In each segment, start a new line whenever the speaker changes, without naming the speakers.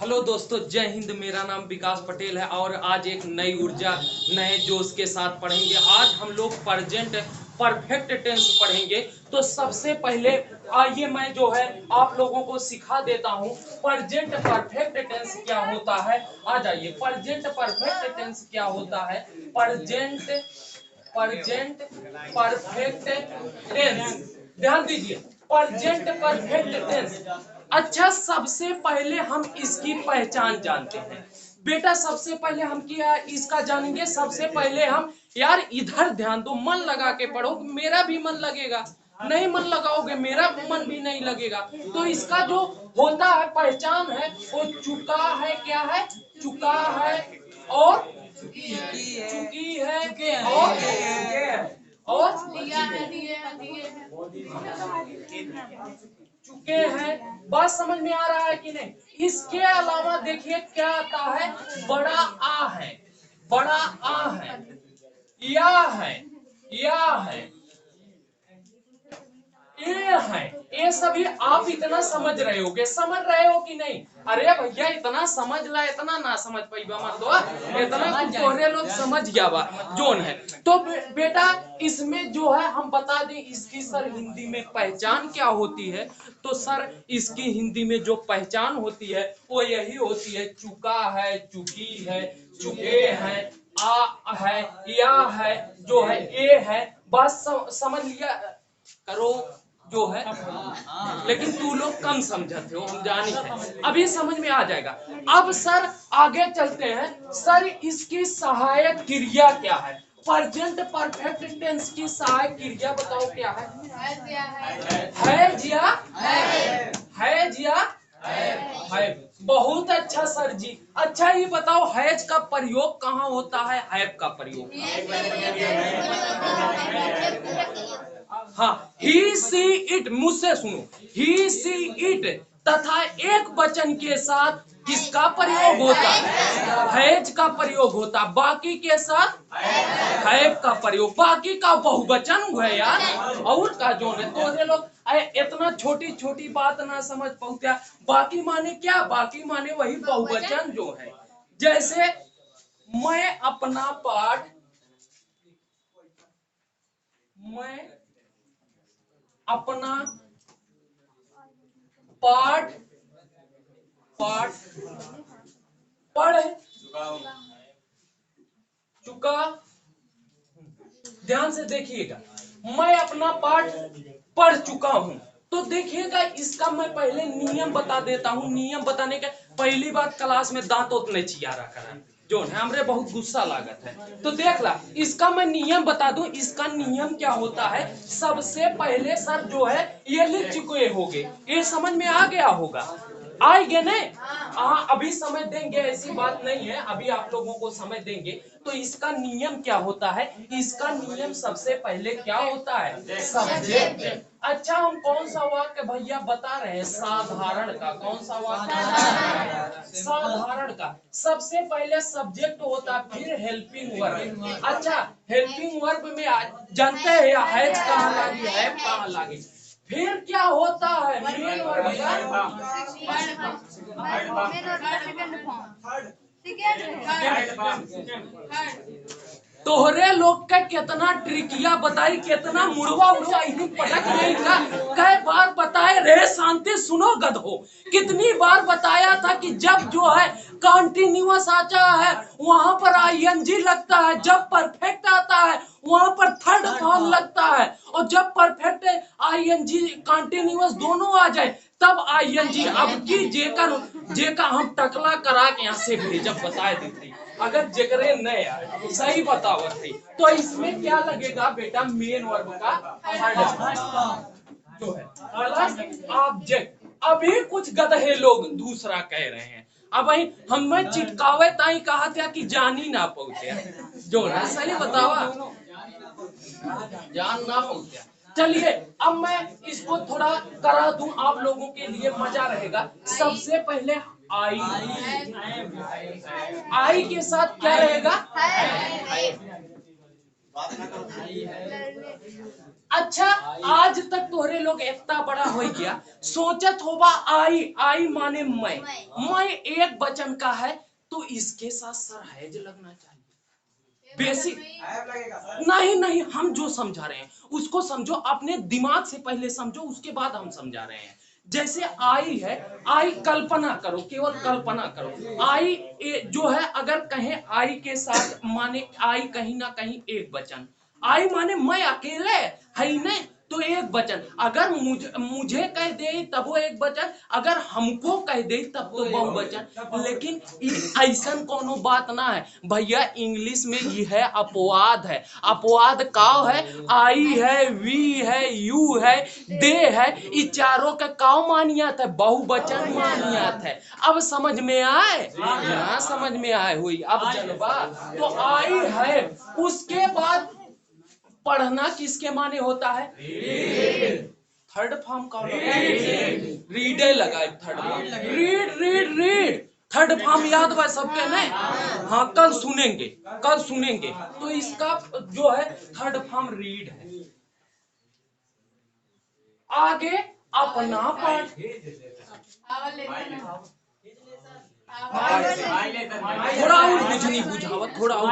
Hello दोस्तों, जय हिंद। मेरा नाम विकास पटेल है और आज एक नई ऊर्जा नए जोश के साथ पढ़ेंगे। आज हम लोग प्रेजेंट परफेक्ट टेंस पढ़ेंगे। तो सबसे पहले आइए मैं जो है आप लोगों को सिखा देता हूँ प्रेजेंट परफेक्ट टेंस क्या होता है। आ जाइए, प्रेजेंट परफेक्ट टेंस क्या होता है। प्रेजेंट प्रेजेंट परफेक्ट टेंस, ध्यान दीजिए, प्रेजेंट परफेक्ट टेंस। अच्छा, सबसे पहले हम इसकी पहचान जानते हैं। बेटा सबसे पहले हम क्या इसका जानेंगे। सबसे पहले हम, यार इधर ध्यान दो, मन लगा के पढ़ो, मेरा भी मन लगेगा। नहीं मन लगाओगे मेरा मन भी नहीं लगेगा। तो इसका जो होता है पहचान है वो चुका है, क्या है, चुका है और चुकी है और चुके हैं। बात समझ में आ रहा है कि नहीं। इसके अलावा देखिए क्या आता है, बड़ा आ है, बड़ा आ है, या है, या है, है। ये सभी आप इतना समझ रहे होगे, समझ रहे हो कि नहीं। अरे भैया इतना समझ ला, इतना ना समझ पाई मत दो, इतना तोहरे लोग समझ गया बा जोन है। तो बेटा इसमें जो है हम बता दें इसकी सर हिंदी में पहचान क्या होती है। तो सर इसकी हिंदी में जो पहचान होती है वो यही होती है, चुका है, चुकी है, चुके हैं, आ है, या है, जो है ए है। बस समझ लिया करो जो है। लेकिन तू लोग कम समझते हो, हम जानी है, अभी समझ में आ जाएगा। अब सर आगे चलते हैं। सर इसकी सहायक क्रिया क्या है। प्रेजेंट परफेक्ट टेंस की सहायक क्रिया बताओ क्या है। है जिया, है जिया, है। बहुत अच्छा सर जी। अच्छा ये बताओ हैज का प्रयोग कहाँ होता है, हैव का प्रयोग। हाँ, ही सी इट, मुझसे सुनो, ही सी इट तथा एक वचन के साथ किसका प्रयोग होता है, हैज का प्रयोग होता। बाकी के साथ हैव का प्रयोग। बाकी का बहुवचन है यार, और का जो है तोरे लोग इतना छोटी छोटी बात ना समझ पाऊँ। बाकी माने क्या, बाकी माने वही बहुवचन जो है। जैसे मैं अपना पाठ, मैं अपना पाठ पाठ पढ़ चुका। ध्यान से देखिएगा, मैं अपना पाठ पढ़ चुका हूं। तो देखिएगा इसका मैं पहले नियम बता देता हूं। नियम बताने के पहली बात, क्लास में दांत उत नहीं चियारा करा जो है, हमरे बहुत गुस्सा लागत है। तो देख ला, इसका मैं नियम बता दूं। इसका नियम क्या होता है, सबसे पहले सर जो है ये लिख चुके होगे, ये समझ में आ गया होगा, आएंगे नहीं। हाँ अभी समय देंगे, ऐसी बात नहीं है, अभी आप लोगों को समय देंगे। तो इसका नियम क्या होता है, इसका नियम सबसे पहले क्या होता है, सब्जेक्ट। अच्छा हम कौन सा वाक्य भैया बता रहे हैं, साधारण का। कौन सा वाक्य, साधारण का। सबसे पहले सब्जेक्ट होता, फिर हेल्पिंग वर्ब। अच्छा हेल्पिंग वर्ब में जानते हैं हैज कहाँ लागी, है कहाँ लागी। फिर क्या होता है, मेन वर्ब तोहरे लोग का कितना ट्रिकिया बताई, कितना मुड़वा उड़वा इन्हीं पटक नहीं का। कई बार बताए रे, शांति सुनो गधो। कितनी बार बताया था कि जब जो है कंटिन्यूअस आता है वहां पर आईएनजी लगता है, जब परफेक्ट आता है वहां पर थर्ड फॉर्म लगता है, और जब परफेक्ट आईएनजी कंटिन्यूअस दोनों आ जाए तब आईएनजी। अब की जेकर हम टकला करा के यहाँ से भेजब बताए देते, अगर जेकरे नहीं आए सही बताओ थे। तो इसमें क्या लगेगा बेटा, मेन वर्ब का जो है ऑब्जेक्ट। अभी कुछ गधे लोग दूसरा कह रहे हैं। अब वही हमें चिटकावे ताई कहा था कि जानी ना पहुंचे जो ना, सही बतावा जान ना पहुंचे। चलिए अब मैं इसको थोड़ा करा दूं आप लोगों के लिए, मजा रहेगा। सबसे पहले आई, आई के साथ क्या रहेगा, अच्छा, आज तक तोहरे लोग इतना बड़ा हो गया, सोचत होगा आई आई माने मैं एक वचन का है, तो इसके साथ सरहज लगना चाहिए। बेसिक नहीं नहीं, हम जो समझा रहे हैं उसको समझो, अपने दिमाग से पहले समझो, उसके बाद हम समझा रहे हैं। जैसे आई है, आई कल्पना करो, केवल कल्पना करो, आई जो है, अगर कहें आई के साथ माने आई कहीं ना कहीं एक वचन, आई माने मैं अकेले है नहीं, तो एक वचन, अगर मुझे कह दे तब वो एक वचन, अगर हमको कह दे तब तो बहुवचन। लेकिन ऐसा कोनो बात ना है भैया, इंग्लिश में ये है अपवाद है। अपवाद का है, आई है, वी है, यू है, दे है, ये चारों का काव मानियत है, बहुवचन मानियत है। अब समझ में आए, यहाँ समझ में आए हुई अब जनबा। तो आई है, उसके बाद पढ़ना किसके माने होता है? थर्ड फॉर्म का रीडे लगाए, third form read read read, third form याद बा सबके नहीं? हाँ, कल सुनेंगे, कल सुनेंगे। तो इसका जो है थर्ड फॉर्म रीड है। आगे अपना पाठ, थोड़ा और बुझनी बुझावत, थोड़ा और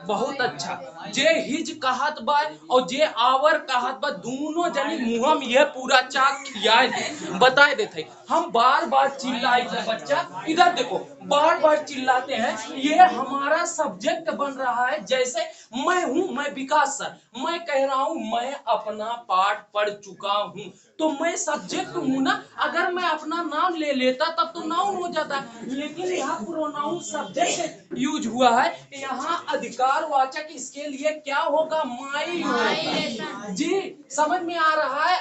बहुत अच्छा। जे हिज कहत बा और जे आवर कहत बा, दोनों जनी मुंह में ये पूरा चाक खियाए दे, बताए देते। हम बार बार चिल्लाए थे बच्चा, इधर देखो, बार बार चिल्लाते हैं, ये हमारा सब्जेक्ट बन रहा है। जैसे मैं हूं, मैं विकास सर, मैं कह रहा हूं मैं अपना पाठ पढ़ चुका हूं, तो मैं सब्जेक्ट हूं ना। अगर मैं अपना नाम ले लेता तब तो नाउन हो जाता, लेकिन यहाँ प्रोनाउन सब्जेक्ट यूज हुआ है, यहाँ अधिकारवाचक इसके लिए क्या होगा? माई होगा। जी, समझ में आ रहा है?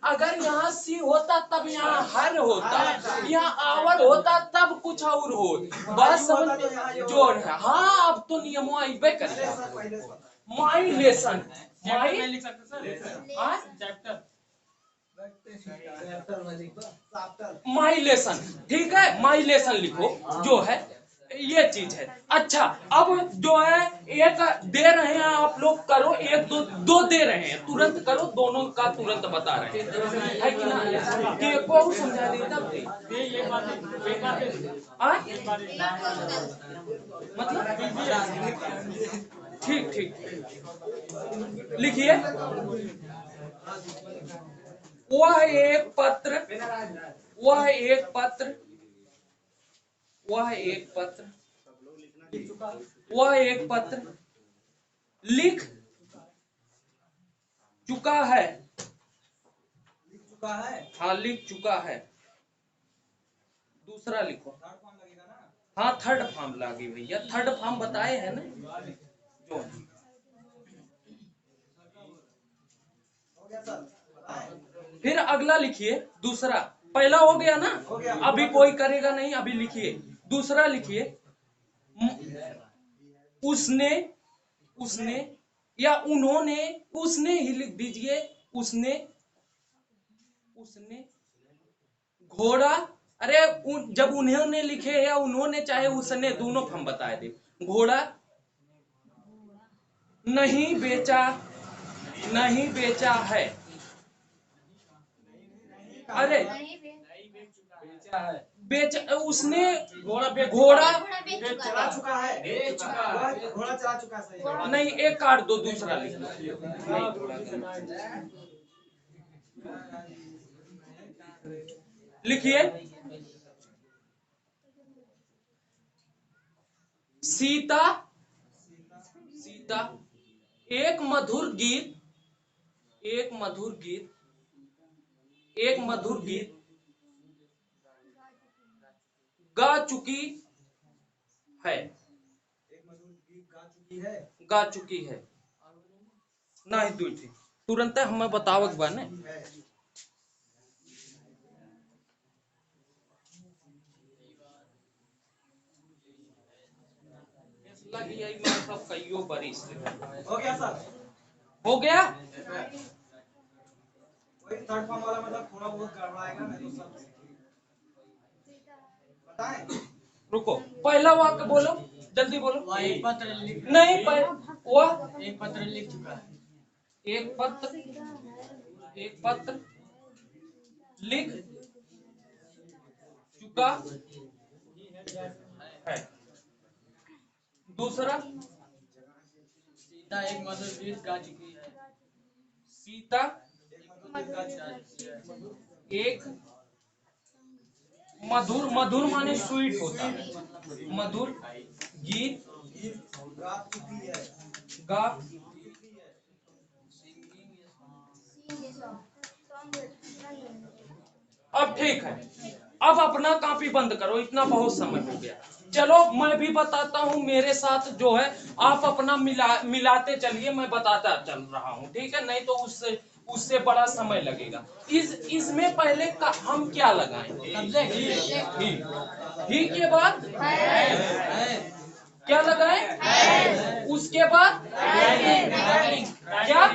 अगर यहाँ सी होता तब यहाँ हर होता, यहाँ आवर होता तब कुछ और हो। बात समझ में जोड़ है। हाँ, अब तो नियमों आइबे करेगा। माई लेसन, माई लिख सकते सर, माई लेसन, ठीक है, माई लेसन लिखो, जो है ये चीज है। अच्छा, अब जो है एक दे रहे हैं आप लोग, करो, एक दो दो दे रहे हैं, तुरंत करो, दोनों का तुरंत बता रहे हैं, है कि ना? कि को समझा दी तब मतलब ठीक ठीक लिखिए। वह एक पत्र, वह एक पत्र, वह एक पत्र, वह एक पत्र लिख चुका है, हाँ लिख चुका है। दूसरा लिखो, हाँ थर्ड फॉर्म लागी भैया, थर्ड फॉर्म बताए हैं ना जो। फिर अगला लिखिए, दूसरा, पहला हो गया ना, अभी कोई करेगा नहीं, अभी लिखिए दूसरा, लिखिए उसने, उसने या उन्होंने, उसने ही लिख दीजिए, उसने, उसने घोड़ा, अरे जब उन्होंने लिखे या उन्होंने चाहे उसने, दोनों हम बताए दे। घोड़ा नहीं बेचा, नहीं बेचा है, अरे बेच, उसने घोड़ा
चला चुका है, घोड़ा चला चुका है।
नहीं, एक काट दो, दूसरा लिख लिखिए। सीता, सीता एक मधुर गीत, एक मधुर गीत, एक मधुर गीत गा चुकी है,
एक मधुर गीत गा चुकी है,
गा चुकी है। नहीं दू थी, तुरंत हमें बतावक बा ने। लगी आई मैं सब कईयो बरिस
हो गया सर,
हो गया।
वही थर्ड फॉर्म वाला मतलब थोड़ा बहुत गड़बड़ाएगा, नहीं तो सब बताएं।
रुको, पहला वाक्य बोलो, जल्दी बोलो।
वह एक पत्र लिख
नहीं पर वह
एक पत्र लिख चुका है।
एक पत्र लिख चुका है। दूसरा,
सीता एक मधुर गीत गा चुकी है।
सीता
गा चुकी है।
एक मधुर, मधुर माने स्वीट होता है, मधुर गीत
गा चुकी है।
गा। अब ठीक है, अब अपना कॉपी बंद करो, इतना बहुत समय हो गया। चलो मैं भी बताता हूँ, मेरे साथ जो है आप अपना मिलाते चलिए, मैं बताता चल रहा हूँ, ठीक है? नहीं तो उससे उससे बड़ा समय लगेगा। इसमें पहले का हम क्या लगाएंगे? ही के बाद क्या लगाए? उसके बाद क्या?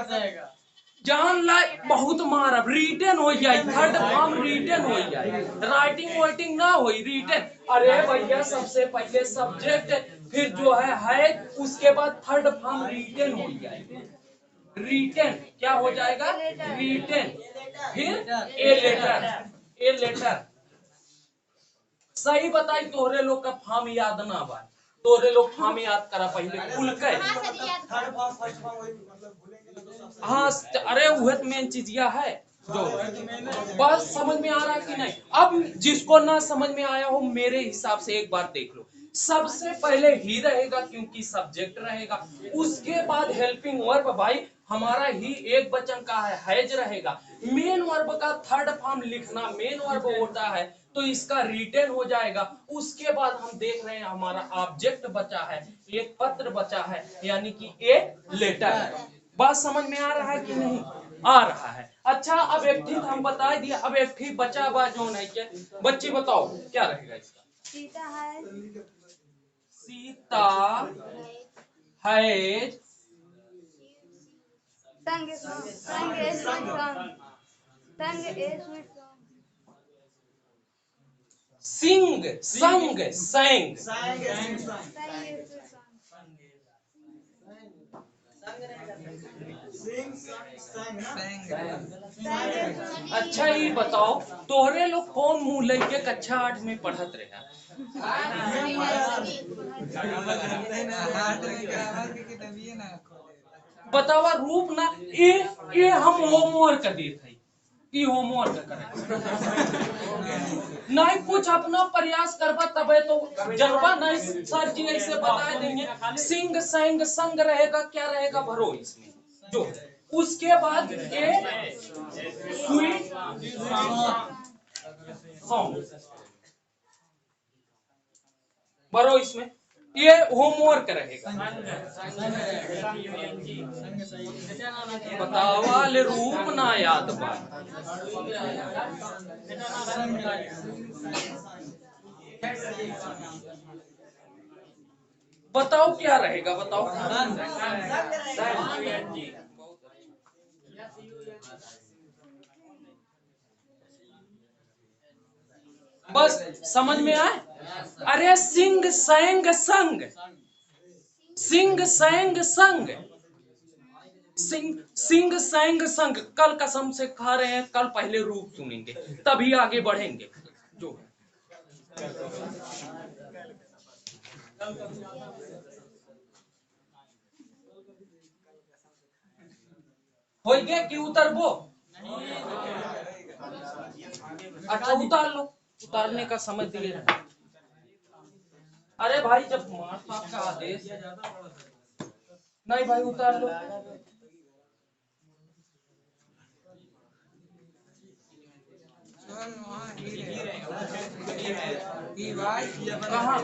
रहेगा।
जान ला बहुत मारब, रिटर्न हो जाए, थर्ड फॉर्म रिटर्न हो जाए, राइटिंग वाइटिंग ना हो, रिटर्न। अरे भैया सबसे पहले सब्जेक्ट, फिर जो है उसके बाद थर्ड फॉर्म रिटर्न हो जाए। रिटर्न क्या हो जाएगा? रिटर्न, फिर ए लेटर। सही बताई, तोहरे लोग का फॉर्म याद ना बा, तोहरे लोग फॉर्म याद करा पहले खुल के।
थर्ड फॉर्म फर्स्ट फॉर्म वही मतलब भूलेंगे ना तो सब सही।
हाँ, अरे वह तो मेन चीज यह है जो बस समझ में आ रहा कि नहीं। अब जिसको ना समझ में आया हो, मेरे हिसाब से एक बार देख लो। सबसे पहले ही रहेगा क्योंकि सब्जेक्ट रहेगा, उसके बाद हेल्पिंग वर्ब, भाई हमारा ही एक वचन का है, हैज रहेगा। मेन वर्ब का थर्ड फॉर्म लिखना मेन वर्ब होता है, तो इसका रिटर्न हो जाएगा। उसके बाद हम देख रहे हैं हमारा ऑब्जेक्ट बचा है, एक पत्र बचा है, यानी कि एक लेटर। बात समझ में आ रहा है कि नहीं? आ रहा है। अच्छा, अब एक ठीक हम बता दिया, अब एक ठीक बचा बा जो नहीं के बच्चे बताओ क्या रहेगा इसका?
सीता है,
सीता है
संग संग ए स्वीट सॉन्ग, संग ए स्वीट सॉन्ग,
सिंग, संग, सैंग।
संग
संग ए स्वीट सॉन्ग,
सिंग संग ना
संग ए स्वीट।
अच्छा ये बताओ, तोहरे लोग कौन मुंह लेके कक्षा 8 में पढ़त रहे? बतावा रूप ना, ये हम होमवर्क देते हैं, ये होमवर्क करें नहीं, कुछ अपना प्रयास करबा तबे तो जनबा नहीं। सर जी ऐसे बता देंगे, सिंग संग संग रहेगा, क्या रहेगा भरो इसमें जो। उसके बाद ए स्वीट सॉन्ग भरो इसमें, ये होमवर्क रहेगा। बतावा ले रूप ना याद बा। बताओ क्या रहेगा, बताओ। बस समझ में आए? अरे सिंग सैंग संग, सिंग सैंग संग, सिंग सैंग संग। कल कसम से खा रहे हैं, कल पहले रूप सुनेंगे तभी आगे बढ़ेंगे जो। हो गया कि उतरबो? अच्छा उतार लो, उतारने का समझ दिए रहे। अरे भाई जब मार साहब का आदेश, नहीं भाई उतार लो। कहाँ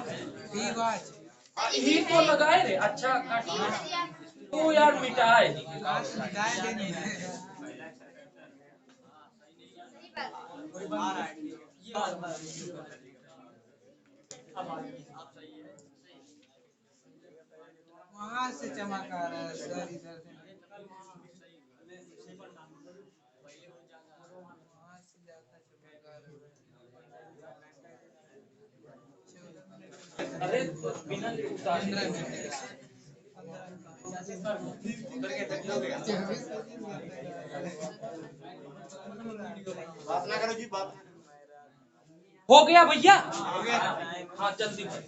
ही तो लगाए रे। अच्छा तू यार मिटाए
वहां से चमक आ रहा है सर, इधर से वहां से ज्यादा चमक आ रहा है।
अरे बिना उतार
बात ना करो जी, बात
हो गया भैया।
हो गया।
हाँ जल्दी भाई।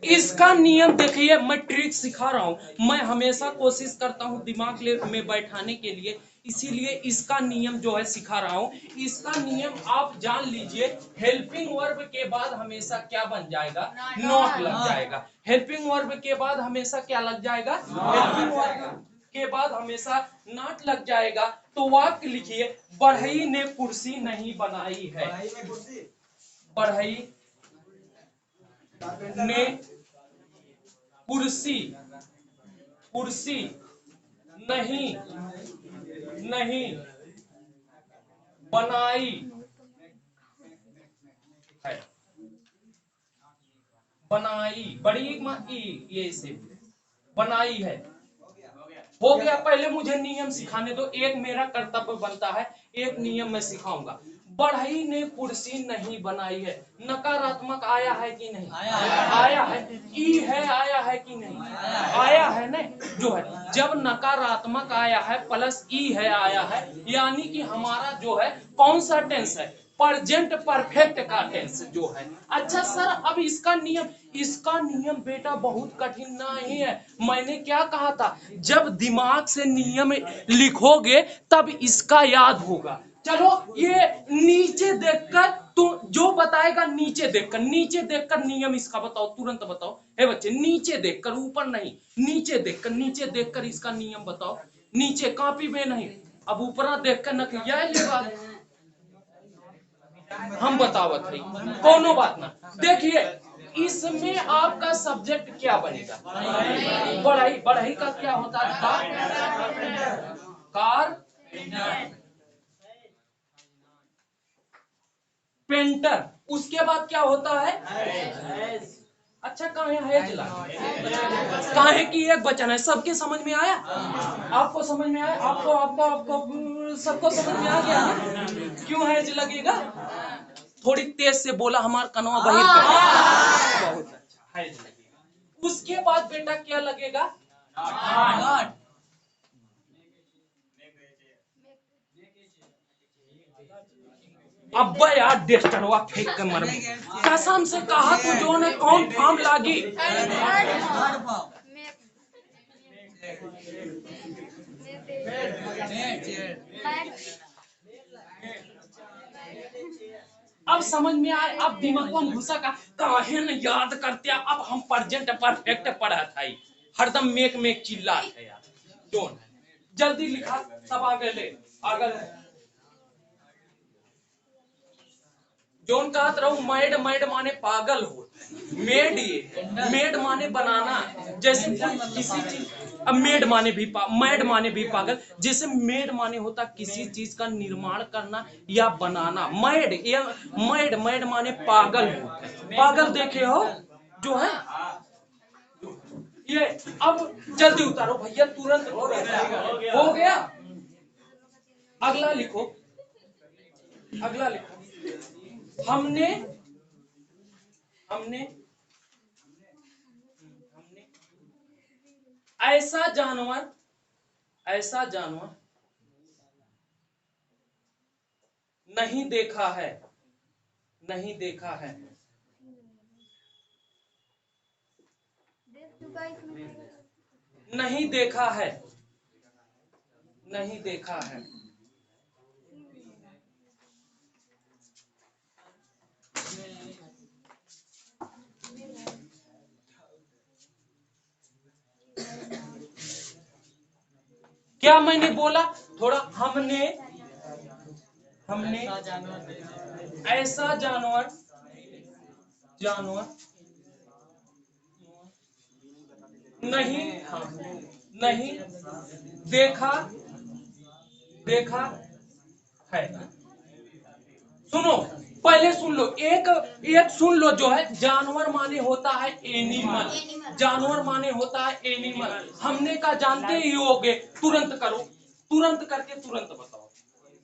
इसका नियम देखिए, मैं ट्रिक सिखा रहा हूं। मैं हमेशा कोशिश करता हूं दिमाग में बैठाने के लिए, इसीलिए इसका नियम जो है सिखा रहा हूं। इसका नियम आप जान लीजिए, हेल्पिंग वर्ब के बाद हमेशा क्या बन जाएगा? नॉट लग जाएगा। हेल्पिंग वर्ब के बाद हमेशा क्या लग जाएगा? हेल्पिंग वर्ब के बाद हमेशा नॉट लग जाएगा। तो वाक्य लिखिए, बढ़ई ने कुर्सी नहीं बनाई है।
पढ़ाई में कुर्सी,
बढ़ई ने कुर्सी कुर्सी नहीं बनाई है। बनाई बड़ी ये से बनाई है। हो गया। पहले मुझे नियम सिखाने दो, एक मेरा कर्तव्य बनता है, एक नियम मैं सिखाऊंगा। बढ़ई ने कुर्सी नहीं बनाई है, नकारात्मक आया है कि नहीं? आया है। ई है, आया है कि नहीं? आया है ना। जो है जब नकारात्मक आया है प्लस ई है आया है, यानी कि हमारा जो है कौन सा टेंस है? प्रेजेंट परफेक्ट का टेंस जो है। अच्छा सर, अब इसका नियम बेटा बहुत कठिन नहीं है। मैंने क्या कहा था? जब दिमाग से नियम लिखोगे तब इसका याद होगा। चलो ये नीचे देखकर, तो जो बताएगा नीचे देखकर नियम इसका बताओ, तुरंत बताओ। हे बच्चे, नीचे देखकर, ऊपर नहीं, नीचे देखकर इसका नियम बताओ। नीचे, कॉपी में नहीं। अब ऊपर देखकर नकलिया लेगा, हम बतावत है, कोनो बात ना। देखिए, इसमें आपका सब्जेक्ट क्या बनेगा? बढ़ई। बढ़ई का क्या होता है? Car painter. उसके बाद क्या होता है? अच्छा, कहाँ है जिला? काहे की एक वचन है। सबके समझ में आया? आपको समझ में आया? आपको आपको आपको सबको समझ में आ गया ना? क्यों है लगेगा? थोड़ी तेज से बोला, हमार कनवा बहिर बहुत अच्छा है लगेगा। उसके बाद बेटा क्या लगेगा? अब्बा यार, डेस्टरवा फेंक के मर। कसम से कहा तो जो ने कौन फार्म लागी। अब समझ में आए? अब दिमाग में घुसा का काहे न याद करते। अब हम प्रेजेंट परफेक्ट पढ़ा था, हरदम मेक चिल्ला है यार। जोन जल्दी लिखा, सब आगे ले आगे। जोन कहत रहूं, मैड माने पागल हो, मेड माने बनाना। जैसे किसी चीज, अब मैड माने भी पागल। जैसे मेड माने होता किसी चीज का निर्माण करना या बनाना। मैड माने पागल हो, पागल देखे हो जो है ये। अब जल्दी उतारो भैया, तुरंत हो गया। अगला लिखो, हमने ऐसा जानवर नहीं देखा है।
देख चुका इसमें।
नहीं देखा है। क्या मैंने बोला? थोड़ा हमने ऐसा जानवर नहीं देखा है। सुनो, पहले सुन लो, एक एक सुन लो, जो है जानवर माने होता है एनिमल, जानवर माने होता है एनिमल। हमने कहा जानते ही होगे, तुरंत करो, तुरंत करके तुरंत बताओ।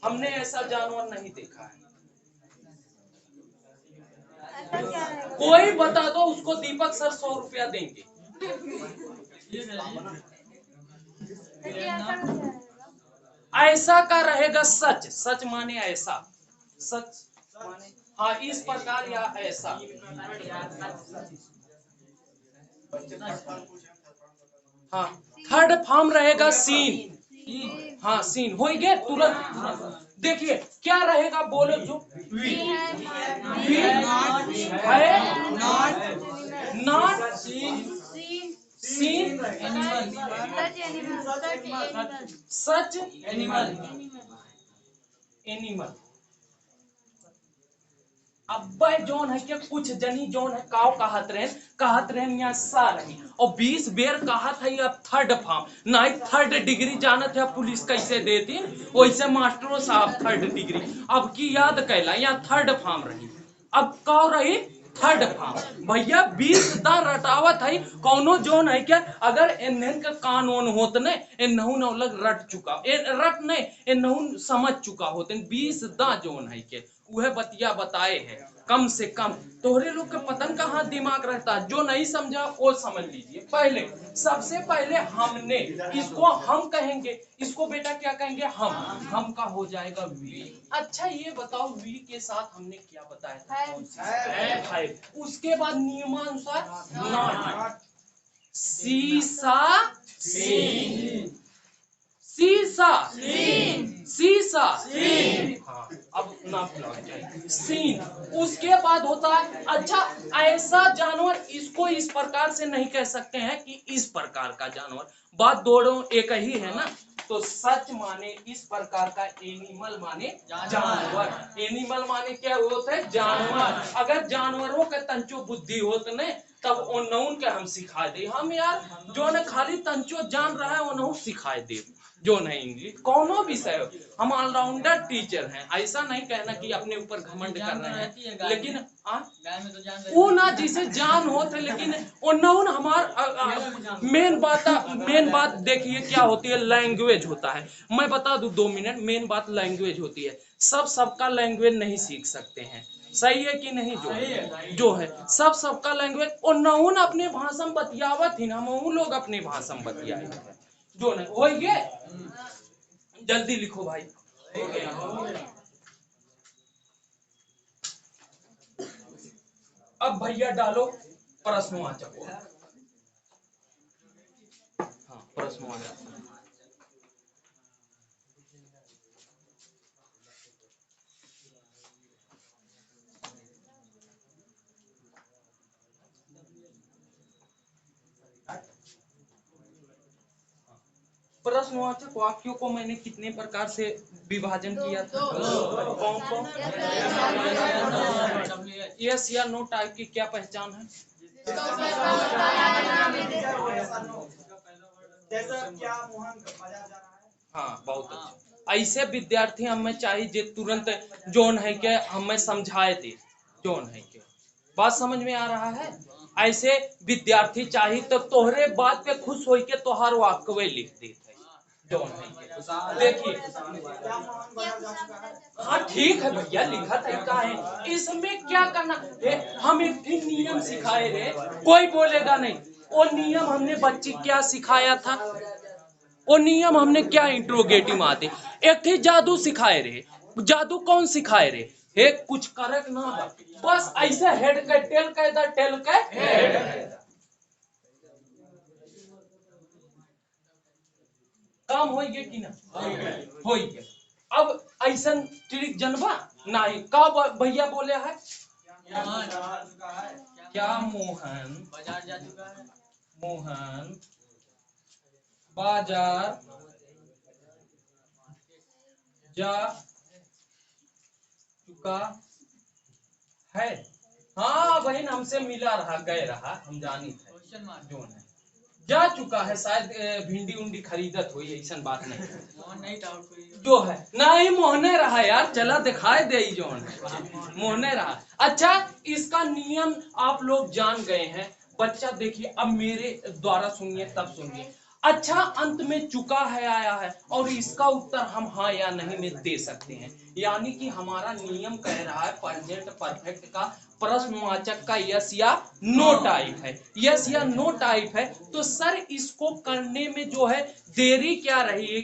हमने ऐसा जानवर नहीं देखा है।
ऐसा क्या रहेगा?
कोई बता दो, उसको दीपक सर 100 रुपया देंगे।
देखिए ऐसा क्या रहेगा?
ऐसा का रहेगा सच, सच माने ऐसा, सच माने हाँ इस प्रकार या ऐसा। हाँ, थर्ड फॉर्म रहेगा सीन। हाँ सीन हो गया, तुरंत। देखिए क्या रहेगा, बोलो जो वी है, नॉट सीन, सच एनिमल। अब जोन है कि कुछ जनी जोन है काव कहत रहे यहाँ सा रही और 20 बेर कहत है अब थर्ड फॉर्म नहीं, थर्ड डिग्री जानत है पुलिस कैसे देती, वैसे मास्टरों साहब थर्ड डिग्री अब की याद कैला, यहाँ थर्ड फॉर्म रही, अब कौ रही थर्ड फॉर्म। भैया 20 दा रटावत है, कौनो जोन है क्या, अगर इन्हें का कानून होत ने इन्हू न लग रट चुका, रट नहीं इन्हू समझ चुका होते, 20 दा जोन है के वह बतिया बताए हैं। कम से कम तोहरे लोग का पतन कहाँ दिमाग रहता है, जो नहीं समझा वो समझ लीजिए। पहले सबसे पहले हमने इसको हम कहेंगे, इसको बेटा क्या कहेंगे, हम का हो जाएगा वी। अच्छा ये बताओ वी के साथ हमने क्या बताया था, उसके बाद नियमानुसार नॉट, सीसा सीसा सीसा हाँ, अब नाप लग जाएगी सीन। उसके बाद होता है, अच्छा ऐसा जानवर, इसको इस प्रकार से नहीं कह सकते हैं कि इस प्रकार का जानवर, बात दोनों एक ही है ना। तो सच माने इस प्रकार का, एनिमल माने जानवर, एनिमल माने क्या होता है, जानवर। अगर जानवरों का तंचो बुद्धि होत ने तब उन्होंने के हम सिखा दे, हम यार जो न खाली तंचो जान रहा है उन्होंने सिखाए दे, जो नहीं इंग्लिश कोनो विषय हो, हम ऑलराउंडर टीचर हैं। ऐसा नहीं कहना कि अपने ऊपर घमंड कर रहे हैं, लेकिन
गाय में तो जान
वो ना जिसे जान होते, लेकिन उन्होंन हमार मेन बात देखिए क्या होती है, लैंग्वेज होता है। मैं बता दूं 2 मिनट, मेन बात लैंग्वेज होती है। सबका लैंग्वेज नहीं सीख सकते हैं, सही है कि नहीं, जो है सबका लैंग्वेज उन्होंन अपने भाषा में बतियावत ही, हम लोग अपने भाषा में बतियाए जो नहीं हो गए। जल्दी लिखो भाई। अब भैया डालो प्रश्नवाचक को। हाँ प्रश्नवाचक। प्रश्नवाचक वाक्यों को मैंने कितने प्रकार से विभाजन किया था, कौन कौन, यस या नो टाइप की क्या पहचान है,
जैसा क्या मोहन बाजार जा रहा है।
हाँ बहुत अच्छा। ऐसे विद्यार्थी हमें चाहिए जो तुरंत जोन है के हमें समझाए थे, जोन है के बात समझ में आ रहा है। ऐसे विद्यार्थी चाहिए तो तोहरे बात पे खुश हो के तोहार वाक्य लिख देते जोन है के। देखिए
क्या मोहन बाजार जा चुका है।
हाँ ठीक है भैया, लिखा तरीका है, इसमें क्या करना है, हम एक भी नियम सिखाए रे, कोई बोलेगा नहीं। वो नियम हमने बच्ची क्या सिखाया था, वो नियम हमने क्या इंट्रोगेटिव आते, एक थी जादू सिखाए रे, जादू कौन सिखाए रे, हे कुछ करक ना बस ऐसे हेड का टेल का इधर टेल का हेड, काम हो गया कि ना, हो गया। अब ऐसा ट्रिक जनबा नहीं का भैया बोले है, क्या मोहन
बाजार जा चुका है,
मोहन बाजार जा चुका है। हाँ बहन हमसे मिला रहा, गए रहा, हम जानी थे
क्वेश्चन मार्क
जोन है, जा चुका है, शायद भिंडी उंडी खरीदत हुई, ऐसा बात नहीं
मोहन नहीं डाउट कोई
जो है नहीं मोहने रहा यार, चला दिखाई दे जोन मोहने रहा। अच्छा इसका नियम आप लोग जान गए हैं। बच्चा देखिए अब मेरे द्वारा सुनिए तब सुनिए। अच्छा अंत में चुका है आया है और इसका उत्तर हम हाँ या नहीं में दे सकते हैं। यानी कि हमारा नियम कह रहा है प्रेजेंट परफेक्ट का प्रश्नवाचक का यस या नो टाइप है, यस या नो टाइप है। तो सर इसको करने में जो है देरी क्या रही,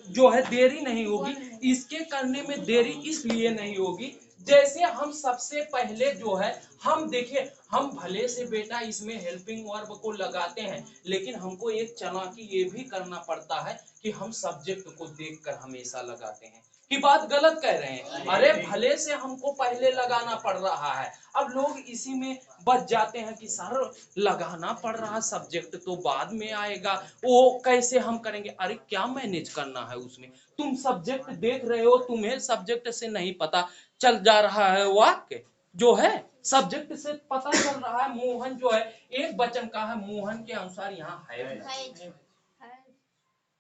जो है देरी नहीं होगी। इसके करने में देरी इसलिए नहीं होगी जैसे हम सबसे पहले जो है हम देखिए, हम भले से बेटा इसमें हेल्पिंग वर्ब को लगाते हैं, लेकिन हमको एक चालाकी ये भी करना पड़ता है कि हम सब्जेक्ट को देखकर हमेशा लगाते हैं। कि बात गलत कह रहे हैं? अरे भले से हमको पहले लगाना पड़ रहा है, अब लोग इसी में बच जाते हैं कि सर लगाना पड़ रहा सब्जेक्ट तो बाद में आएगा, वो कैसे हम करेंगे। अरे क्या मैनेज करना है उसमें, तुम सब्जेक्ट देख रहे हो, तुम्हें सब्जेक्ट से नहीं पता चल जा रहा है, वाक्य जो है सब्जेक्ट से पता चल रहा है। मोहन जो है एक वचन का है, मोहन के अनुसार यहाँ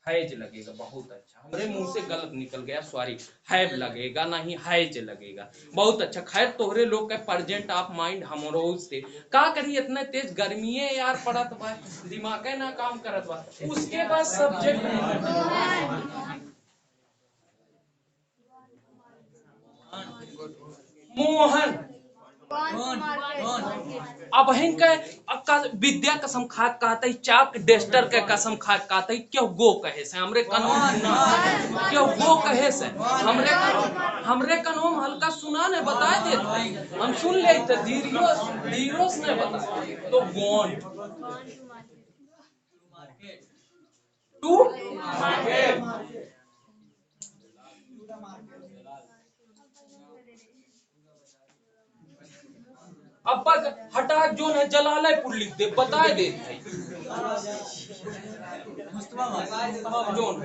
हैज लगेगा। बहुत अच्छा, हमारे मुंह से गलत निकल गया, सॉरी। हैव लगेगा नहीं हैज लगेगा। बहुत अच्छा। खैर तोहरे लोग के प्रेजेंट ऑफ माइंड हमरो से का करी, इतना तेज गर्मी है यार पड़त बा, दिमाग ना काम करत बा। उसके बाद सब्जेक्ट मोहन अब का विद्या कसम खा कहते चाप डेस्टर के कसम खा कहते क्यों गो कहे से हमरे कानून क्यों गो कहे से हमरे कानून हल्का सुना ने बता दे, हम सुन ले तो धीरो से ने बता तो गोन टू अब हटा जो है जलालपुर लिख दे, बता दे जोन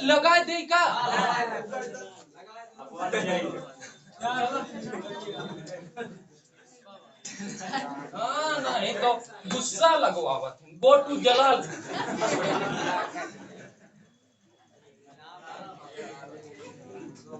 लगा दे का हाँ नहीं तो गुस्सा लगवावत गो टू जलाल।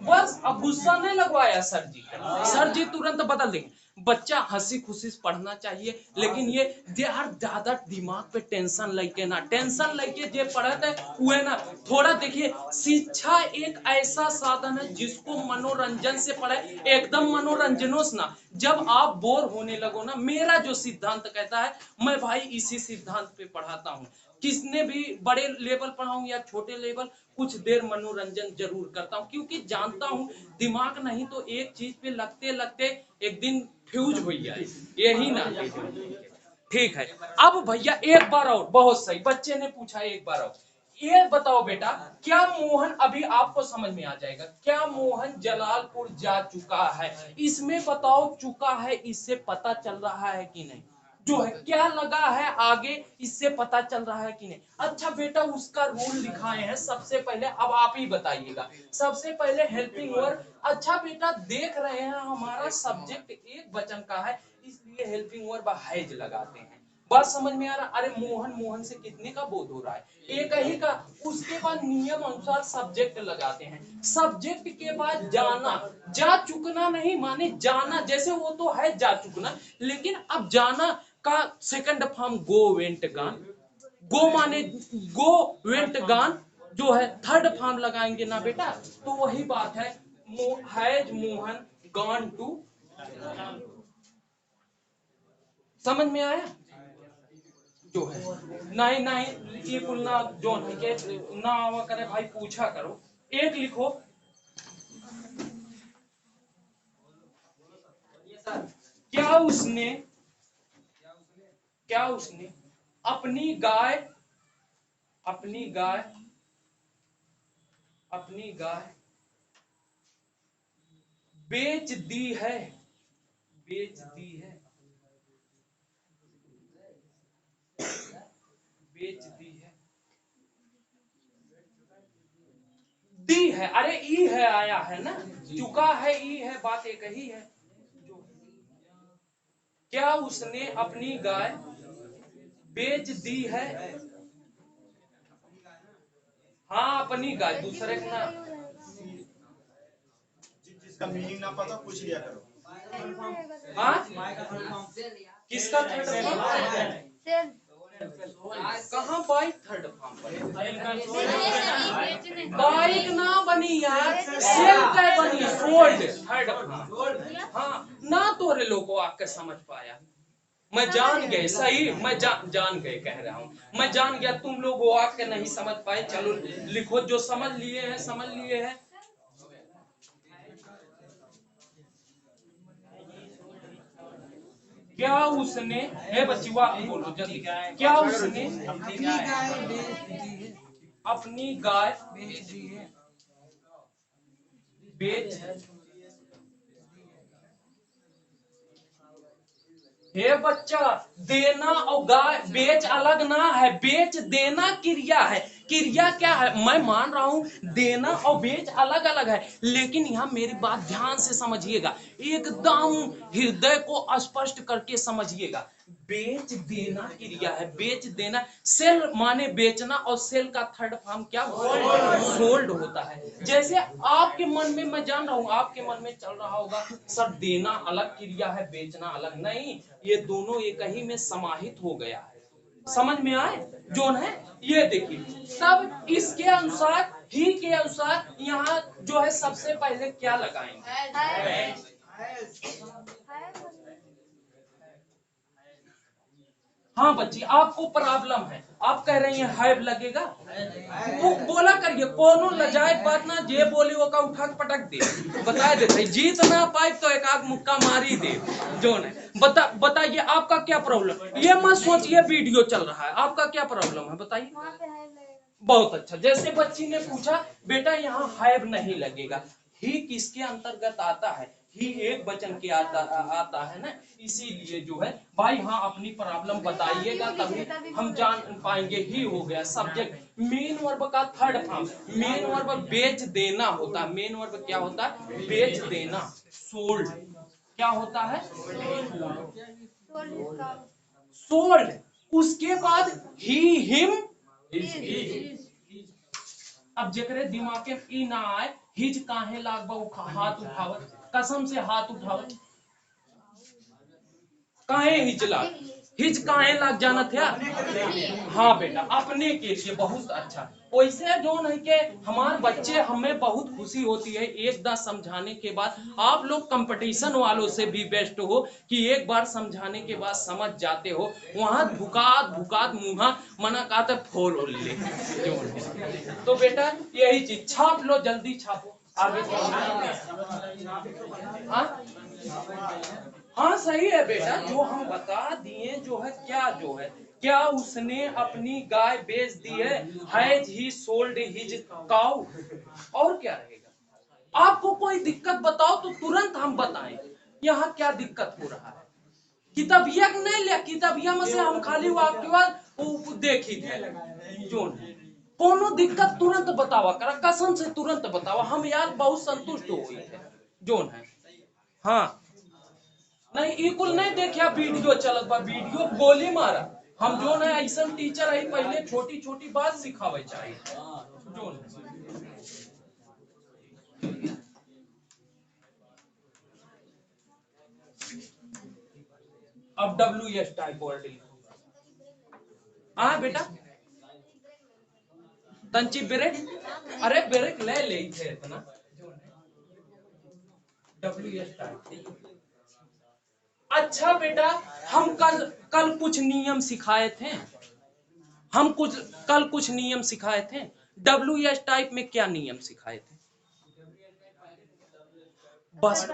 बस अब गुस्सा नहीं लगवाया सर जी, सर जी तुरंत बदल देंगे। बच्चा हंसी खुशी पढ़ना चाहिए, लेकिन ये यार ज्यादा दिमाग पे टेंशन लेके ना, टेंशन लेके जे पढ़ते हुए ना थोड़ा देखिए। शिक्षा एक ऐसा साधन है जिसको मनोरंजन से पढ़े, एकदम मनोरंजनों से ना। जब आप बोर होने लगो ना, मेरा जो सिद्धांत कहता है, मैं भाई इसी सिद्धांत पे पढ़ाता हूँ। किसने भी बड़े लेवल पढ़ाऊं या छोटे लेवल, कुछ देर मनोरंजन जरूर करता हूं, क्योंकि जानता हूं दिमाग नहीं तो एक चीज पे लगते लगते एक दिन फ्यूज हो जाए, यही ना। ठीक है। अब भैया एक बार और, बहुत सही बच्चे ने पूछा, एक बार और ये बताओ बेटा, क्या मोहन, अभी आपको समझ में आ जाएगा, क्या मोहन जलालपुर जा चुका है? इसमें बताओ चुका है इससे पता चल रहा है कि नहीं, जो है क्या लगा है आगे इससे पता चल रहा है कि नहीं। अच्छा बेटा उसका रूल लिखाए हैं सबसे पहले, अब आप ही बताइएगा। सबसे पहले हेल्पिंग वर्ब। अच्छा बेटा देख रहे हैं हमारा सब्जेक्ट एक वचन का है, इसलिए हेल्पिंग वर्ब हैज लगाते हैं। बात समझ में आ रहा? अरे मोहन, मोहन से कितने का बोध हो रहा है, एक ही का। उसके बाद नियम अनुसार सब्जेक्ट लगाते हैं। सब्जेक्ट के बाद जाना, जा चुकना नहीं माने जाना, जैसे वो तो है जा चुकना, लेकिन अब जाना का सेकंड फॉर्म गो वेंट गान। गो माने गो वेंट गान, जो है थर्ड फॉर्म लगाएंगे ना बेटा, तो वही बात है हैज मोहन गॉन टू। समझ में आया? जो है नहीं नहीं ये कुलना जो है के ना आवा करे भाई, पूछा करो। एक लिखो, क्या उसने अपनी गाय अपनी गाय बेच दी है, बेच दी है, बेच दी है, दी है। अरे ई है आया है ना, चुका है ई है, बात एक ही है। क्या उसने अपनी गाय बेच दी है, हाँ अपनी गाय, दूसरे का ना।
जिसका मीनिंग ना पता पूछ लिया करो।
हाँ
बाय का फुल फॉर्म
किसका थर्ड फॉर्म?
सेल
कहाँ बाइक थर्ड फॉर्म बाइक ना बनी यार, सेल का बनी, सोल्ड थर्ड फॉर्म। हाँ ना तोरे लोगों आके समझ पाया, मैं जान गए सही, मैं जान गए कह रहा हूँ, मैं जान गया तुम लोग वो आके नहीं समझ पाए। चलो लिखो, जो समझ लिए हैं समझ लिए हैं। क्या उसने, हे बच्ची आप बोलो जल्दी, क्या उसने
अपनी गाय बेच दी है।
अपनी गाय
बेच दी है।
बेच, हे बच्चा देना और गाय बेच अलग ना है, बेच देना क्रिया है, क्रिया क्या है मैं मान रहा हूं, देना और बेच अलग अलग है, लेकिन यहाँ मेरी बात ध्यान से समझिएगा, एकदम हृदय को स्पष्ट करके समझिएगा। बेच देना क्रिया है, बेच देना, सेल माने बेचना, और सेल का थर्ड फॉर्म क्या, सोल्ड होता है। जैसे आपके मन में, मैं जान रहा हूं आपके मन में चल रहा होगा सर देना अलग क्रिया है बेचना अलग, नहीं, ये दोनों एक ही में समाहित हो गया है। समझ में आए जोन है, ये देखिए तब इसके अनुसार ही के अनुसार यहाँ जो है सबसे पहले क्या लगाएंगे? हाँ बच्ची आपको प्रॉब्लम है, आप कह रही हैं हैव लगेगा, वो बोला करिए, कोनो लजाए बात ना, जे बोली वो का उठा के पटक दे, बता देते जीत ना पाए तो एक आग मुक्का मारी दे जोन है। बताइए आपका क्या प्रॉब्लम, ये मत सोचिए वीडियो चल रहा है, आपका क्या प्रॉब्लम है बताइए।
वहाँ पे है लगेगा।
बहुत अच्छा, जैसे बच्ची ने पूछा बेटा यहाँ हैव नहीं लगेगा, ही किसके अंतर्गत आता है, ही एक वचन के आता है ना, इसीलिए जो है भाई हाँ अपनी प्रॉब्लम बताइएगा तभी हम जान पाएंगे। ही हो गया सब्जेक्ट, मेन वर्ब का थर्ड फॉर्म, मेन वर्ब बेच देना होता है, मेन वर्ब क्या होता है, बेच देना, सोल्ड, क्या होता है, सोल्ड। उसके बाद ही हिम, अब जेकरे दिमाग में ई ना आए, हिज काहे लागबा हाथ उठावत, कसम से हाथ उठावत, काहे हिजला, हिज काहे लाग जाना था। हाँ बेटा अपने के लिए, बहुत अच्छा। वैसे जो नहीं के हमारे बच्चे, हमें बहुत खुशी होती है एक बार समझाने के बाद, आप लोग कंपटीशन वालों से भी बेस्ट हो कि एक बार समझाने के बाद समझ जाते हो, वहां भुकात भुकात मुहा मना कहते फोल हो ले जो है। तो बेटा यही चीज छाप लो, जल्दी छापो आगे। हाँ हाँ सही है बेटा, जो हम बता दिए जो है, क्या जो है, क्या उसने अपनी गाय बेच दी है, has he sold his cow, और क्या रहेगा। आपको कोई दिक्कत बताओ तो तुरंत हम बताएं यहाँ क्या दिक्कत हो रहा है। किताबिया नहीं लिया, किताबिया में से हम खाली वाक्य देखी थे जो कोनो दिक्कत तुरंत बतावा करा, कसम से तुरंत बतावा, हम यार बहुत संतुष्ट हो गए थे जोन है। हाँ नहीं इकुल नहीं देखिया वीडियो चलत बा, वीडियो गोली मारा, हम जो है ऐसा टीचर है पहले छोटी छोटी बात सिखावे चाहिए जो अब WS टाइप वर्ड हाँ बेटा तंची ब्रेक, अरे ब्रेक ले थे इतना WS टाइप। अच्छा बेटा हम कल कुछ नियम सिखाए थे, हम कल कुछ नियम सिखाए थे, WS टाइप में क्या नियम सिखाए थे, बस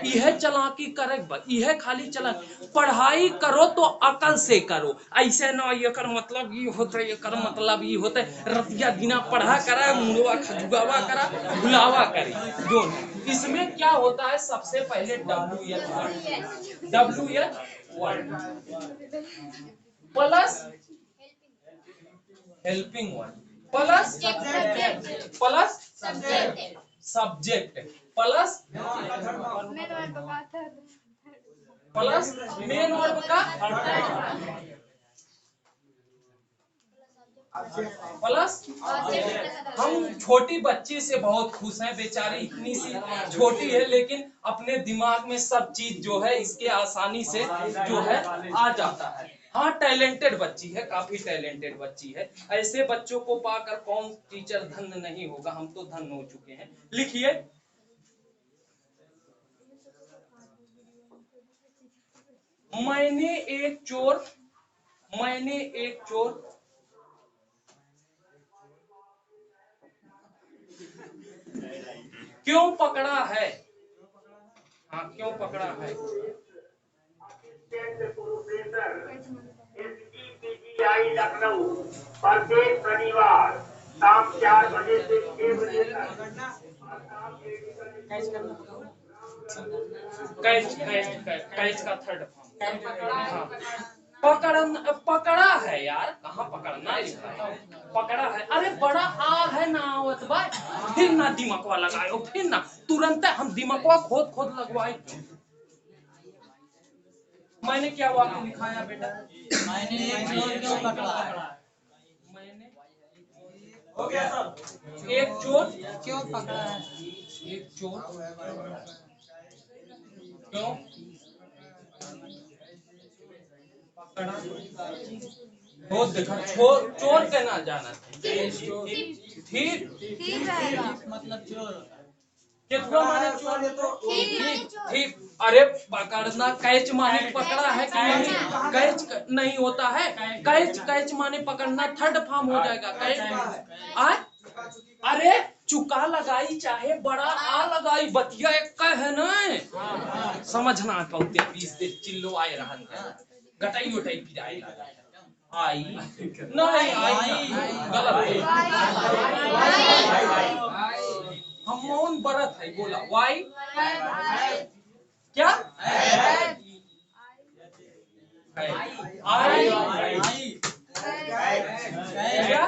यह चालाकी करे, यह खाली चला, पढ़ाई करो तो अकल से करो, ऐसे ना ये कर मतलब ये होता, ये कर मतलब ये होता, रतिया दिना पढ़ा करा, मुड़वा खजुआवा करा, भुलावा करे जो। इसमें क्या होता है, सबसे पहले WH word plus helping word plus subject plus main verb का प्लस हम छोटी बच्ची से बहुत खुश हैं, बेचारी इतनी सी छोटी है लेकिन अपने दिमाग में सब चीज जो है इसके आसानी से जो है आ जाता है। हाँ टैलेंटेड बच्ची है, काफी टैलेंटेड बच्ची है। ऐसे बच्चों को पाकर कौन टीचर धन्य नहीं होगा, हम तो धन्य हो चुके हैं। लिखिए, मैंने एक चोर क्यों पकड़ा है? हाँ क्यों पकड़ा है?
SGPGI लखनऊ प्रत्येक शनिवार शाम 4 बजे से 6 बजे तक।
कैच का थर्ड फॉर्म। हाँ पकड़ा है यार, कहाँ पकड़ना है लिखा है, पकड़ा है। अरे बड़ा आ है ना आवत बा, फिर ना दिमागवा लगाए, फिर ना तुरंत हम दिमागवा खोद लगवाए। मैंने क्या वाक्य लिखाया बेटा?
मैंने एक चोर क्यों पकड़ा है?
मैंने
हो गया सब।
एक चोर
क्यों पकड़ा है?
एक चोर क्यों पकड़ा? बहुत देखा, चोर के ना जाना ठीक
ठीक रहेगा।
मतलब चोर होता है।
केतुआ माने चोर।
ये तो
ठीक। अरे पकड़ना कैच माने पकड़ा है कि नहीं? कैच नहीं होता है, कैच माने पकड़ना थर्ड फॉर्म हो जाएगा। कैच अरे चुका लगाई चाहे बड़ा आ लगाई, बतिया एक का है ना, समझना कहते 20 दे चिल्लो आए रहा गटाई उठाई पिराई आई नहीं आई गलत हम मौन बरत है बोला वाई क्या आई क्या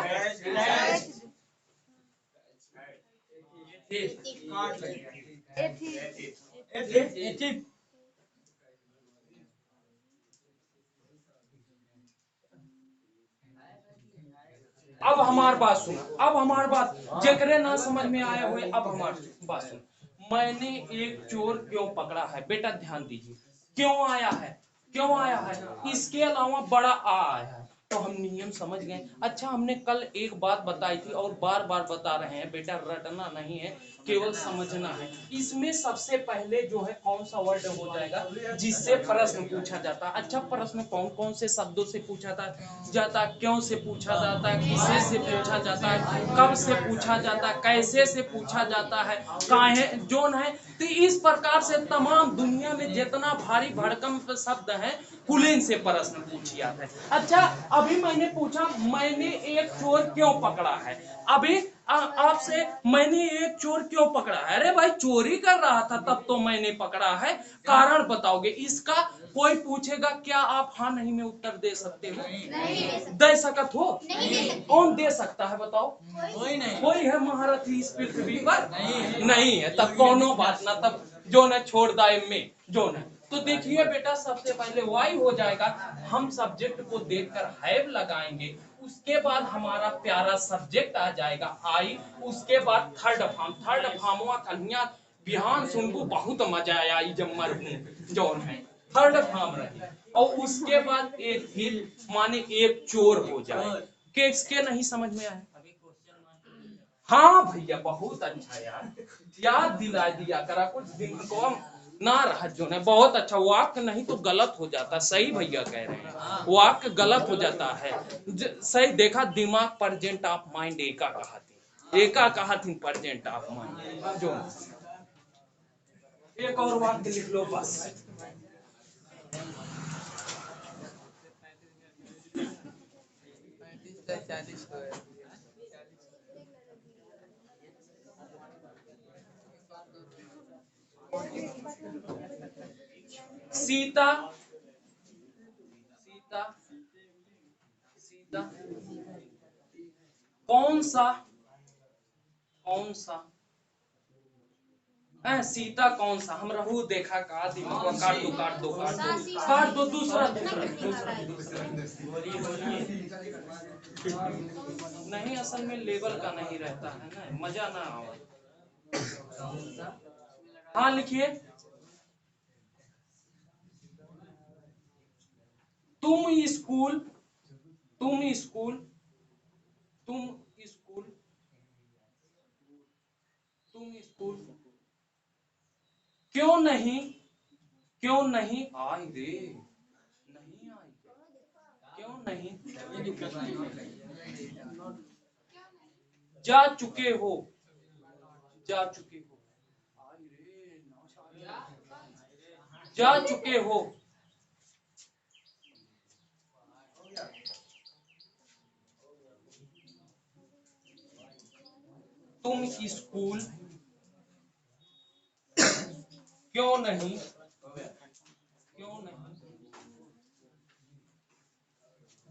अब हमार बात सुना, अब हमार बात जेकरे ना समझ में आया हुए, अब हमार बात सुना। मैंने एक चोर क्यों पकड़ा है? बेटा ध्यान दीजिए, क्यों आया है, क्यों आया है, इसके अलावा बड़ा आ आया है तो हम नियम समझ गए। अच्छा हमने कल एक बात बताई थी और बार बार बता रहे हैं, बेटा रटना नहीं है केवल समझना है। इसमें सबसे पहले जो है कौन सा वर्ड हो जाएगा जिससे प्रश्न पूछा जाता है। अच्छा प्रश्न कौन कौन से शब्दों से पूछा जाता, क्यों से पूछा जाता है, किसे से पूछा जाता है, कब से पूछा जाता है, कैसे से पूछा जाता है, काहे जोन है। तो इस प्रकार से तमाम दुनिया में जितना भारी भड़कम शब्द है कुलीन से प्रश्न पूछी जाता है। अच्छा अभी मैंने पूछा मैंने एक चोर क्यों पकड़ा है, अभी आपसे मैंने एक चोर क्यों पकड़ा है? अरे भाई चोरी कर रहा था तब तो मैंने पकड़ा है, कारण बताओगे इसका? कोई पूछेगा क्या आप हाँ नहीं में उत्तर दे सकते हो? नहीं दे सकत हो? कौन दे सकता है बताओ?
कोई नहीं।
कोई है महारथी इस पृथ्वी पर? नहीं है। तब कोनो बात ना, तब जो न छोड़ दाए में जो न। तो देखिए बेटा सबसे पहले वाई हो जाएगा, हम सब्जेक्ट को देखकर हैव लगाएंगे, उसके बाद हमारा प्यारा सब्जेक्ट आ जाएगा आई, उसके बाद थर्ड फॉर्म कन्या बिहान सुनबू बहुत मजा आया जब मरहूं जो है थर्ड फॉर्म रहे। और उसके बाद एक हिल माने एक चोर हो जाए। किसके नहीं समझ में आया? हाँ भैया बहुत अच्छा यार, याद दिला दिया करा, कुछ दिन को ना रहा जो है। बहुत अच्छा, वाक्य नहीं तो गलत हो जाता, सही भैया कह रहे हैं, वाक्य गलत हो जाता है। सही देखा, दिमाग प्रेजेंट ऑफ माइंड एका कहा थी प्रेजेंट ऑफ माइंड जो। एक और वाक्य लिख लो बस। सीता सीता सीता कौन सा सीता कौन सा, हम रहू देखा का दिमाग, काट दो दूसरा नहीं, असल में लेवल का नहीं रहता है ना, मजा ना आवा। हाँ लिखिए, तुम स्कूल तुम स्कूल तुम स्कूल तुम स्कूल क्यों नहीं आई रे, नहीं आई, क्यों नहीं जा चुके हो आई रे, जा चुके हो, तुम स्कूल क्यों नहीं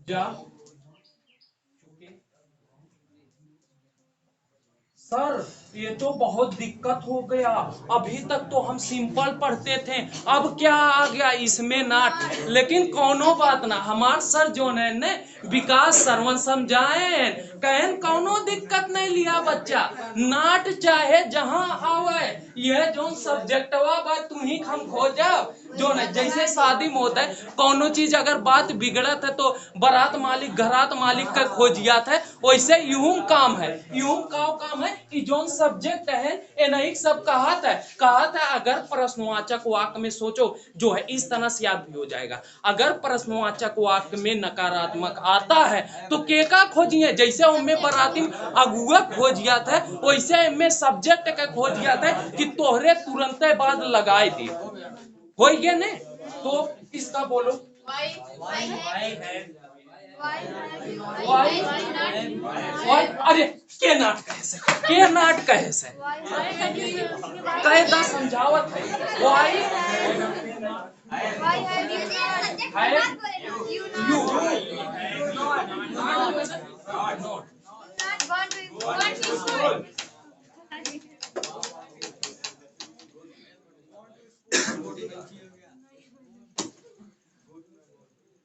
जा चुके। सर ये तो बहुत दिक्कत हो गया, अभी तक तो हम सिंपल पढ़ते थे, अब क्या आ गया इसमें नाट। लेकिन कोनो बात ना, हमार सर जो है ने विकास सरवन समझाए, कहन कोनो दिक्कत नहीं लिया बच्चा, नाट चाहे जहां आवे, यह जो सब्जेक्टवा बात तू ही हम खोजब जो न, जैसे शादी में होता है कोनो चीज अगर बात बिगड़त है तो बारात मालिक घरात मालिक का खोजियात है, वैसे यूं काम है कि जोन सब्जेक्ट है एनहिक सब कहत है अगर प्रश्नवाचक वाक्य में सोचो जो है इस तरह से याद भी हो जाएगा। अगर प्रश्नवाचक वाक्य में नकारात्मक आता है तो केका खोजिए, जैसे उनमें बराती अगुआ खोजियात है वैसे में सब्जेक्ट का खोजियात है कि तोहरे तुरंत बाद लगाए दी हो गया ने। तो इसका बोलो अरे के नाट कहे से कायदा समझावत है वाई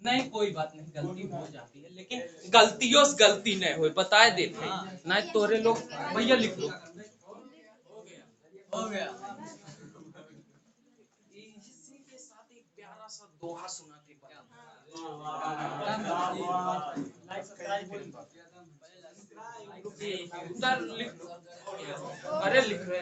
नहीं, कोई बात नहीं, गलती हो जाती है, लेकिन गलतियों से गलती नहीं हो बताए देते नहीं तोरे लोग। भैया लिख लो,
हो गया।
इसी के साथ एक प्यारा सा दोहा सुनाते लिख लो। अरे लिख रहे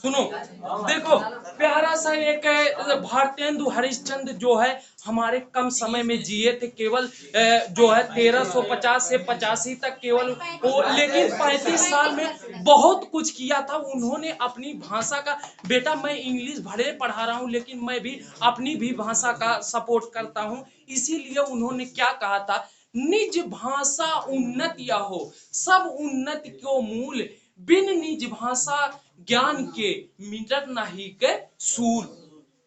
सुनो, देखो प्यारा सा एक भारतेंदु हरिश्चंद्र जो है हमारे कम समय में जिए थे, केवल जो है 1350 से 85 तक केवल वो, लेकिन 35 साल में बहुत कुछ किया था उन्होंने अपनी भाषा का। बेटा मैं इंग्लिश भले पढ़ा रहा हूँ लेकिन मैं भी अपनी भी भाषा का सपोर्ट करता हूँ, इसीलिए उन्होंने क्या कहा था, निज भाषा उन्नत या हो सब उन्नति को मूल, बिन निज भाषा ज्ञान के मिटत नहीं के सूल।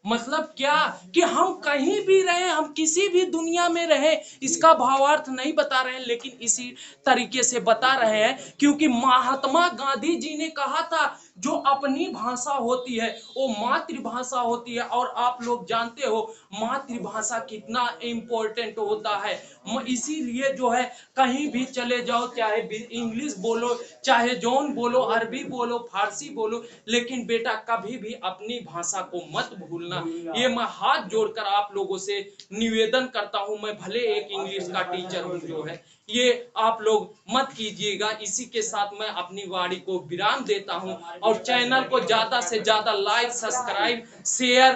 मतलब क्या कि हम कहीं भी रहे, हम किसी भी दुनिया में रहे, इसका भावार्थ नहीं बता रहे हैं लेकिन इसी तरीके से बता रहे हैं, क्योंकि महात्मा गांधी जी ने कहा था जो अपनी भाषा होती है वो मातृभाषा होती है, और आप लोग जानते हो मातृभाषा कितना इम्पोर्टेंट होता है। इसीलिए जो है कहीं भी चले जाओ, चाहे इंग्लिश बोलो चाहे जौन बोलो, अरबी बोलो फारसी बोलो, लेकिन बेटा कभी भी अपनी भाषा को मत भूलना। ये मैं हाथ जोड़कर आप लोगों से निवेदन करता हूं, मैं भले एक इंग्लिश का टीचर हूं जो है, ये आप लोग मत कीजिएगा। इसी के साथ मैं अपनी वाणी को विराम देता हूं, और चैनल को ज्यादा से ज्यादा लाइक सब्सक्राइब शेयर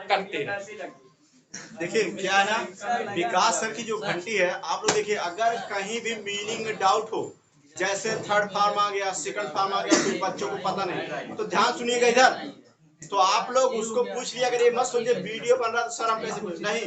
करते रहें।
देखिए क्या है ना, विकास सर की जो घंटी है, आप लोग देखिए अगर कहीं भी मीनिंग डाउट हो, जैसे थर्ड फॉर्म आ गया सेकंड फॉर्म आ गया, फिर बच्चों को पता नहीं, तो ध्यान सुनिएगा इधर, तो आप लोग उसको पूछ लिया अगर ये मत सोचिए वीडियो बन रहा तो सर हम कैसे पूछ नहीं,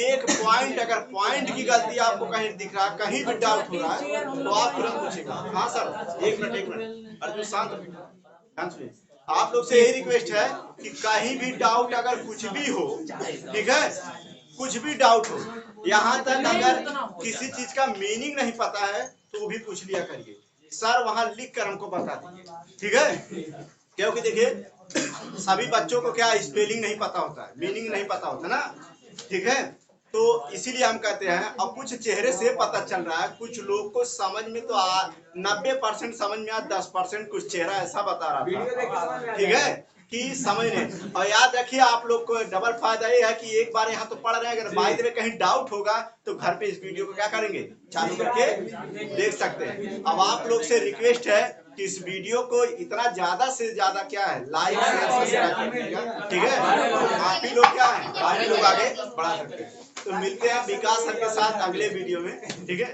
एक पॉइंट अगर पॉइंट की गलती आपको कहीं दिख रहा कहीं भी डाउट हो रहा है तो आप तुरंत पूछेगा। हाँ सर एक मिनट अर्जुन शांत ध्यान सुनिए। आप लोग से यही रिक्वेस्ट है कि कहीं भी डाउट अगर कुछ भी हो, ठीक है, कुछ भी डाउट हो, यहाँ तक अगर किसी चीज का मीनिंग नहीं पता है तो वो भी पूछ लिया करिए, सर वहां लिख कर हमको बता दीजिए, ठीक है। क्योंकि देखिए सभी बच्चों को क्या स्पेलिंग नहीं पता होता है, मीनिंग नहीं पता होता ना, ठीक है। तो इसीलिए हम कहते हैं अब कुछ चेहरे से पता चल रहा है, कुछ लोग को समझ में तो 90% समझ में 10% कुछ चेहरा ऐसा बता रहा था, ठीक है, कि समझ नहीं। और याद रखिए आप लोग को डबल फायदा ये है कि एक बार यहाँ तो पढ़ रहे हैं, अगर बाई में कहीं डाउट होगा तो घर पे इस वीडियो को क्या करेंगे चालू करके देख सकते हैं। अब आप लोग से रिक्वेस्ट है कि इस वीडियो को इतना ज्यादा से ज्यादा क्या है लाइक शेयर सब्सक्राइब करिएगा, ठीक है। आप ही लोग क्या है आप ही लोग आगे बढ़ा सकते हैं। तो मिलते हैं विकास सर के साथ अगले वीडियो में, ठीक है।